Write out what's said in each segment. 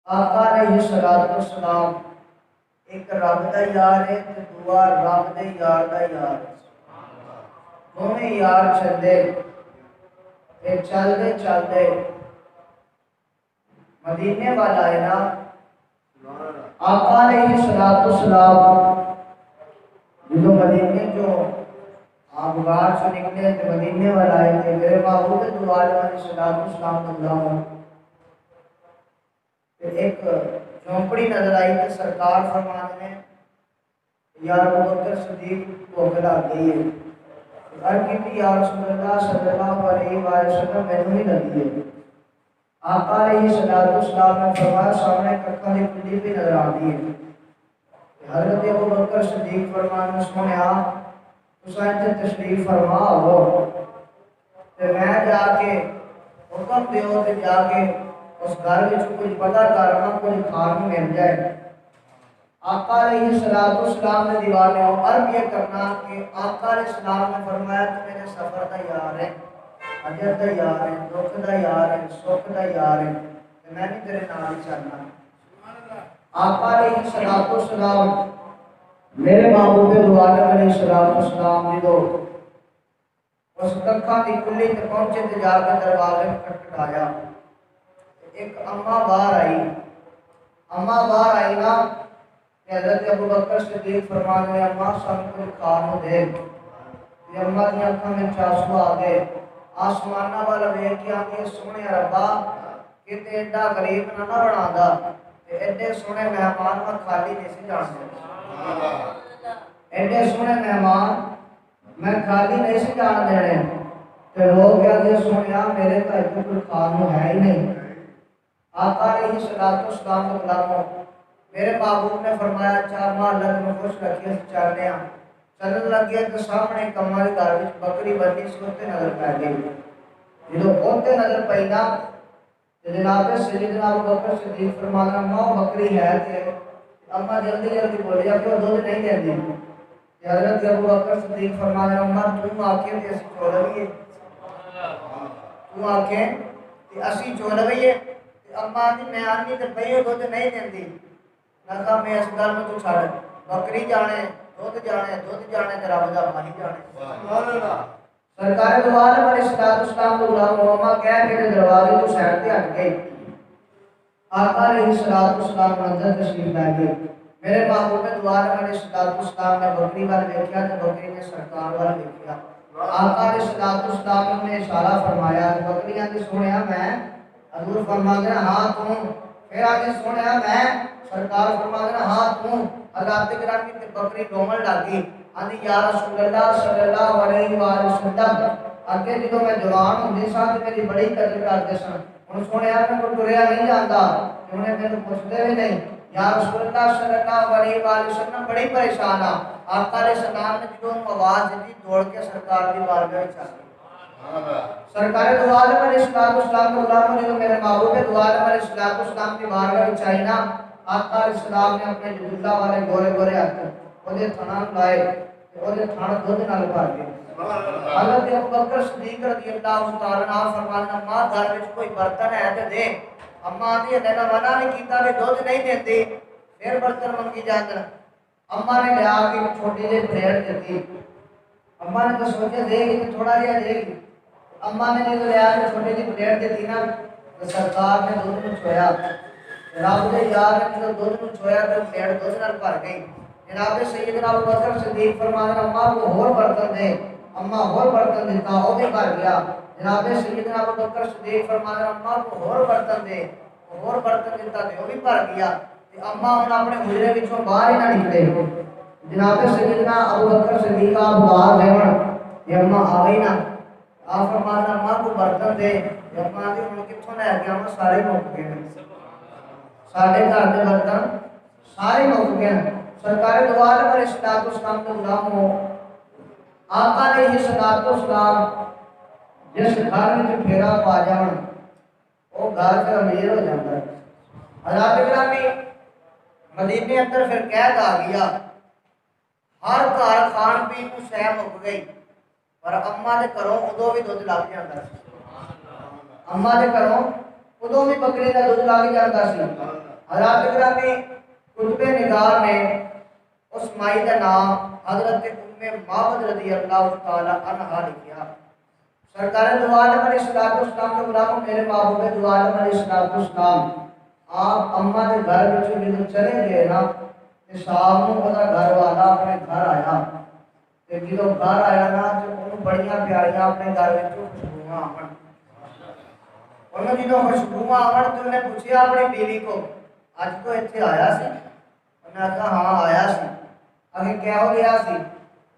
آقا علیہ الصلوۃ والسلام ایک رب دا یار ہے تے دوسرا رب دے یار دا یار ہے۔ دونوں یار چلدے تے چلدے چلدے مدینے والا ہے نا آقا علیہ الصلوۃ والسلام جو مدینے جو آبگار سے نکلے تے مدینے والا ہے تے میرے محبوب دو عالم علیہ الصلوۃ والسلام اللہ ایک جھونپڑی نظر آئی تو سرکار فرماتے ہیں یا ابو بکر صدیق کو لگ گئی ہے۔ عرض کی یا رسول اللہ صلی اللہ علیہ وآلہ وسلم مینوں ہی لگی ہے۔ آقا علیہ الصلوۃ والسلام نے فرمایا سامنے ککھاں دی کلی بھی نظر آتی ہے۔ حضرت ابو بکر صدیق فرمانے سنیا تساں تے تشریف فرما ہو تے میں جا کے حکم دیو تے جا کے اس گھر میں کچھ پتہ کرنا کچھ کھان مل جائے۔ آقا علیہ الصلوۃ والسلام نے دیوار میں عرض یہ کرنا کہ آقا علیہ السلام نے فرمایا کہ میرے سفر دا یار ہے، اجر دا یار ہے، دکھ دا یار ہے، سکھ دا یار ہے، میں بھی تیرے نال چلنا۔ آقا علیہ الصلوۃ والسلام میرے محبوب دو عالم علیہ الصلوۃ والسلام جدو اس ککھاں دی کلی تے پہنچے تے جا کے دروازے کھٹکھٹایا۔ ایک اماں باہر آئی نا کہ حضرت ابو بکر صدیق فرمانے اماں سب کچھ کھانو دے۔ یہ اماں دی آنکھوں میں آنسو آ گئے، آسمانہ والا ویکھ کے آندی سونے ربا کتے ایڈا غریب نہ بنا تے ایڈے سونے مہمان میں خالی نہیں سی جان دے، ایڈے سونے مہمان میں خالی نہیں سی جان دینے تے لوگ کہتے سونیا میرے گھر میں کوئی کھانو ہے ہی نہیں۔ آقا علیہ الصلوۃ والسلام کو غلاموں میرے محبوب نے فرمایا چار ماہ اللہ میں خوش رکھیے چلنے ہاں چلن لگے تو سامنے کماں دی گھر وچ بکری بندی سوتے نظر پہ گئی۔ جدو اوتے نظر پئی نا تے جناب سیدنا ابو بکر صدیق فرمانا ماں بکری ہے تے اما جلدی جلدی بولیا کہ وہ دودھ نہیں دیندی۔ حضرت ابو بکر صدیق فرمانا اما تو آکھے تے اسی چو لویے، تو آکھے تے اسی چو لویے، اما دی میں آنی تے پئی دودھ نہیں دیندی۔ میں کہا میں اس گل میں تو چھڑ بکری جانے دودھ جانے تے رب دا ماہی جانے۔ سبحان اللہ۔ سرکار دو عالم علیہ الصلوۃ والسلام کو غلام محمد کہہ کے دروازے تو سائڈ تے ہٹ گئے۔ آقا علیہ الصلوۃ والسلام منظر تشریف لے گئے۔ میرے محبوب دو عالم علیہ الصلوۃ والسلام نے بکری وال دیکھا تے بکری نے سرکار وال دیکھا۔ آقا علیہ الصلوۃ والسلام نے اشارہ فرمایا بکریاں دی سنیا میں حضور فرماتے ہیں ہاں تو پھر آگے سنیا میں سرکار فرماتے ہیں ہاں تو حضرت گرامی تے بکری ڈومن لگی آندی یا رسول اللہ صلی اللہ علیہ وآلہ وسلم اگے جدوں میں جوان ہوندی سا تے میری بڑی قدر کرتے سن ہن سنیا میں کوئی ٹریا نہیں جاندا انہیں مینوں پوچھدے بھی نہیں یا رسول اللہ صلی اللہ علیہ وآلہ وسلم بڑی پریشان آ آقا علیہ السلام نے جدوں آواز دی دوڑ کے سرکار دی بارگاہ وچ آ سرکار دو عالم علیہ السلام کو غلام نے میرے محبوب دو عالم علیہ السلام کی بارگاہ وچ آئی نا آقا علیہ السلام نے اپنے جدلہ والے گورے گورے ہاتھ اودے تھنا لائے اودے تھن دودھ نال بھر گئے۔ حضرت ابو بکر صدیق رضی اللہ تعالی عنہ فرماتے ہیں ماں گھر وچ کوئی برتن ہے تے دے۔ اماں دی نے منع نہیں کیتا کہ دودھ نہیں دیندی پھر برتن منگی جاندن۔ اماں نے لیا کے چھوٹی جی پلیٹ دتی، اماں نے تو سوچا دے گی تو تھوڑا جہا دے گی، اماں نے جو لیا کے چھوٹی جی پلیٹ دیتی نا تو سرکار نے دودھ نو چھویا، رب دے یار نے جو دودھ نو چھویا تو پلیٹ دودھ نال بھر گئی۔ جناب سیدنا ابو بکر صدیق فرماتے ہیں اماں کو اور برتن دے، اماں اور برتن دیتا وہ بھی بھر گیا۔ جناب سیدنا ابو بکر صدیق فرماتے ہیں اماں کو اور برتن دے، اور برتن دیتا تے وہ بھی بھر گیا۔ اماں ہن اپنے حجرے وچوں باہر ہی نہ نکلے۔ جناب سیدنا ابو بکر صدیق آپ باہر گئے یہ اماں آ گئی نا آپ فرماتے ہیں اماں کو برتن دے، اماں دی ہن کتھوں لے کے آواں سارے مک گئے، سارے گھر دے برتن سارے مک گئے۔ سرکار دو عالم علیہ السلام کے غلام ہو آقا علیہ السلام جس گھر میں پھیرا پا جان وہ گھر پھر امیر ہو جاتا ہے۔ حضرات گرامی مدینے اندر پھر قید آ گیا، ہر گھر کھان پین کو شے مک گئی پر اماں دے گھروں ادو بھی دودھ لگ جاتا سی، اماں دے گھروں ادو بھی بکری کا دودھ لگ جاتا سی۔ حضرات گرامی کتب نگار نے اس مائی کا نام حضرت معبد رضی اللہ تعالی عنہ لکھیا. سرکار دو عالم علیہ السلام کے غلاموں میرے محبوب دو عالم علیہ السلام آپ اما کے گھر وچ جدوں چلے گئے نا تے شام نوں اودا گھر والا اپنے گھر آیا تے جدوں گھر آیا نا تے اونوں بڑیاں پیاریاں اپنے گھر وچ خوشبوواں آون. انہوں جدوں خوشبوواں آون تے انہیں پوچھیا اپنی بیوی کو اج تو ایتھے آیا سی؟ انہیں کہا ہاں آیا سی. اگے کہو گیا سی؟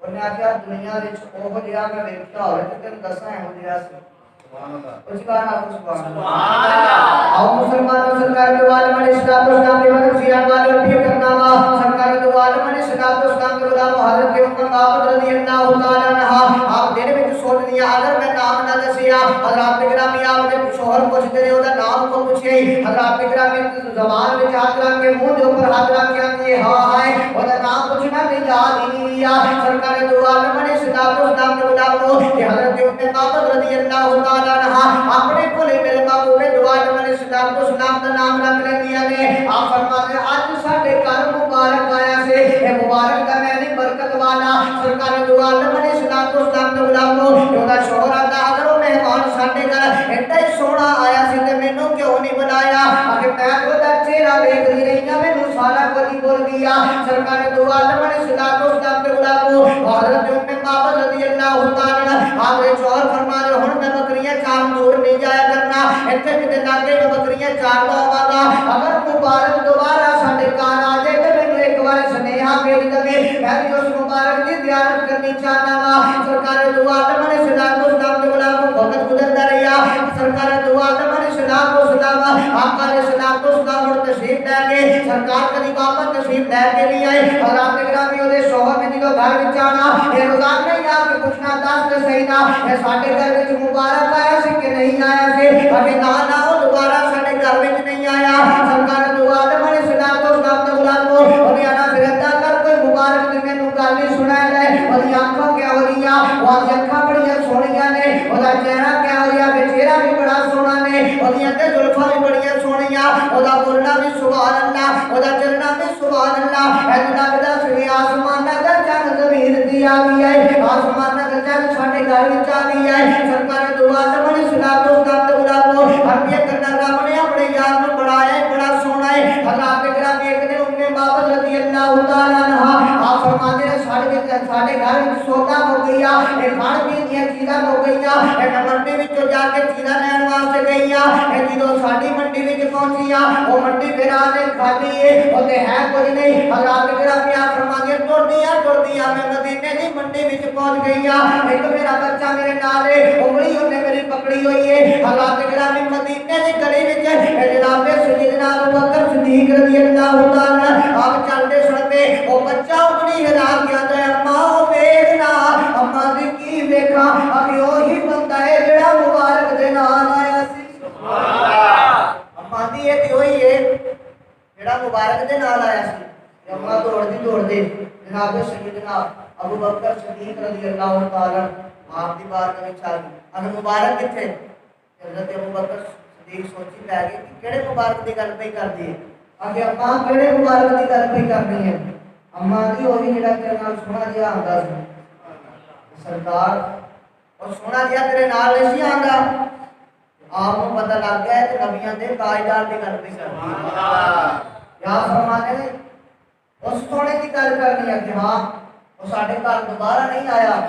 انہیں آخیا دنیا وچ اوہ جہا میں ویکھیا ہوئے تے تینوں دساں ایہو جہا سی. سبحان اللہ سبحان اللہ. آؤ مسلمانوں سرکار دو عالم علیہ السلام کے مدد سیان والے اور پیو کرنا وا سرکار دو عالم علیہ السلام کے غلام حضرت معبد رضی اللہ تعالی عنہ آپ دل وچ سوچ لیا اگر میں نام نہ دسیا حضرات گرامی آپ دے شوہر پوچھتے نے اودا نام کو پوچھے حضرات گرامی زبان وچ ہاتھ رکھ کے منہ دے اوپر ہاتھ رکھ کے آندے ہاں ہے اودا نام پوچھنا تے یاد ہی نہیں لیا. سرکار دو عالم علیہ السلام کے غلام کہ حضرت معبد رضی اللہ تعالی عنہ اپنے کولے میرے محبوب دو عالم علیہ السلام دا نام رکھ لیندیاں نے. آپ فرماتے ہیں اج ساڈے گھر مبارک آیا سے اے مبارک دا میں نہیں برکت والا. سرکار دو عالم علیہ السلام کے غلام اودا شوہر آندا اگر او مہمان ساڈے گھر ایڈا ہی سونا آیا سی تے مینوں کیوں نہیں بلایا کہ میں اودا چہرہ ویکھدی رہی ہاں مینوں سارا کچھ بھول گیا. سرکار دو عالم علیہ السلام کے غلام حضرت معبد رضی اللہ تعالی عنہ آپ نے شوہر فرما دے ہن میں بکریاں چار دور نہیں جایا کرنا ایتھے کتے لاگے میں بکریاں چار لاواں گا اگر مبارک دوبارہ ساڈے گھر آ جائے تے مینوں ایک بار سنیہا بھیج دے میں بھی اس مبارک دی زیارت کرنی چاہنا وا. سرکار دو عالم علیہ السلام کے غلام وقت گزردا رہیا. سرکار دو عالم علیہ السلام آقا علیہ السلام اور تشریف لے گئے. سرکار کبھی واپس تشریف لے کے نہیں آئے اور آپ گرامی اودے شوہر نے جدوں گھر وچ آنا اے روزانہ نہیں آ کے پوچھنا دس تے صحیح نا اے ساڈے گھر وچ مبارک آیا سی کہ نہیں آیا سی اگے نا او دوبارہ ساڈے گھر وچ نہیں آیا. سرکار دو عالم علیہ السلام کے غلام کو انہیں آنا پھر ادا کر کوئی مبارک دی مینوں گل نہیں سنایا جائے اودی آنکھاں کیا ہو رہی وہ اکھاں بڑیاں سونیاں نے اودا چہرہ کیا ہو رہا چہرہ بھی بڑا سونا نے اودیاں تے زلفاں بھی بڑیاں سونیاں اودا بولنا بھی سبحان اللہ اودا چلنا بھی سبحان اللہ. اے لگدا سی آسمان دا چن زمین دی آ گئی ہے آسمان دا چن ساڈے گھر وچ آ گئی ہے. سرکار دو عالم علیہ السلام کے غلام ہر یہ کرنا رب نے اپنے یار نوں بڑھایا ہے بڑا سونا ہے. حضرات گرامی ایک دن معبد رضی اللہ تعالی عنہ آپ فرماتے ہیں ساڈے گھر وچ سودا ہو گیا اے کھان پین دی چیزاں ہو گئیاں اے منڈی وچوں جا کے چیزاں لین واسطے گئیاں اے جدوں ساڈی منڈی وچ پہنچیاں او منڈی پھر آ کے کھالی ہے اوتے ہے کچھ نہیں. حضرات گرامی آپ فرماتے ہیں ٹردیاں میں مدینے دی منڈی وچ پہنچ گئیاں ایک میرا بچہ میرے نال ہے انگلی اونے میری پکڑی ہوئی ہے. حضرات گرامی مدینے دی گلی وچ جناب سیدنا ابوبکر صدیق رضی اللہ تعالی عنہ آپ چلتے سڑتے او بچہ انگلی ہلا کے آندا ہے اما ویکھنا اما دی کی ویکھاں ابھی وہی بندہ ہے جڑا مبارک دے نال آیا سی. سبحان اللہ. اما دی اے ہوئی ہے جڑا مبارک دے نال آیا سی. اما دوڑ دے جناب سیدنا ابوبکر صدیق رضی اللہ تعالی عنہ آپ دی بارگاہ وچ آ گئی. اگر مبارک کتھے حضرت ابوبکر صدیق سوچی پے گئے کہ کیڑے مبارک دی گل پئی کردی ہے اگے اما کیڑے مبارک دی گل پئی کرنی ہے. اما دی وہی جڑا تیرے نال سونا جہا آندا سی. سرکار اور سونا جہا تیرے نال نہیں سی آندا آپ کو پتہ لگ گیا ہے کہ نبیاں دے تاجدار دی گل پئی کرنی ہے. یا فرماتے ہیں اس سونے کی گل کرنی ہے کہ ہاں وہ ساڈے گھر دوبارہ نہیں آیا.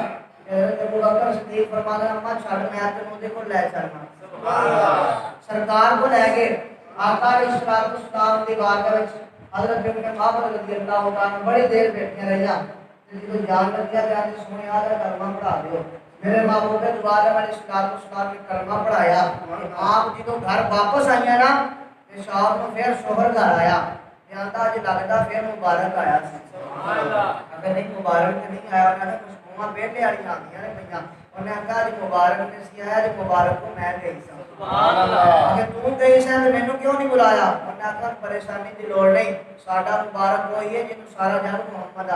ابوبکر صدیق فرماتے ہیں اما چھڈ میں تینوں دے کول لے چلنا. سبحان اللہ. سرکار کو لے گئے آقا علیہ السلام دی بارگاہ وچ حضرت معبد رضی اللہ تعالی عنہ بڑی دیر بیٹھے رہیا. جدوں جان لگیا کہ آج سونے آ کلمہ پڑھا دیو میرے محبوب دو عالم علیہ السلام نے کلمہ پڑھایا. آپ جدوں گھر واپس آئیاں نا تے شام نوں پھر شوہر گھر آیا آندا اج لگدا پھر مبارک آیا سی. سبحان اللہ. اگر نہیں مبارک تے نہیں آیا انہاں نے خوشبوواں بیٹھے والیاں آندیاں نے پئیاں انہاں کہا اج مبارک نے سی آیا اج مبارک کو میں گئی سا. سبحان اللہ. اگر تو گئی سا تے مینوں کیوں نہیں بلایا؟ انہاں کہا پریشانی دی لوڑ نہیں ساڈا مبارک وہی ہے جنوں سارا جہان محمد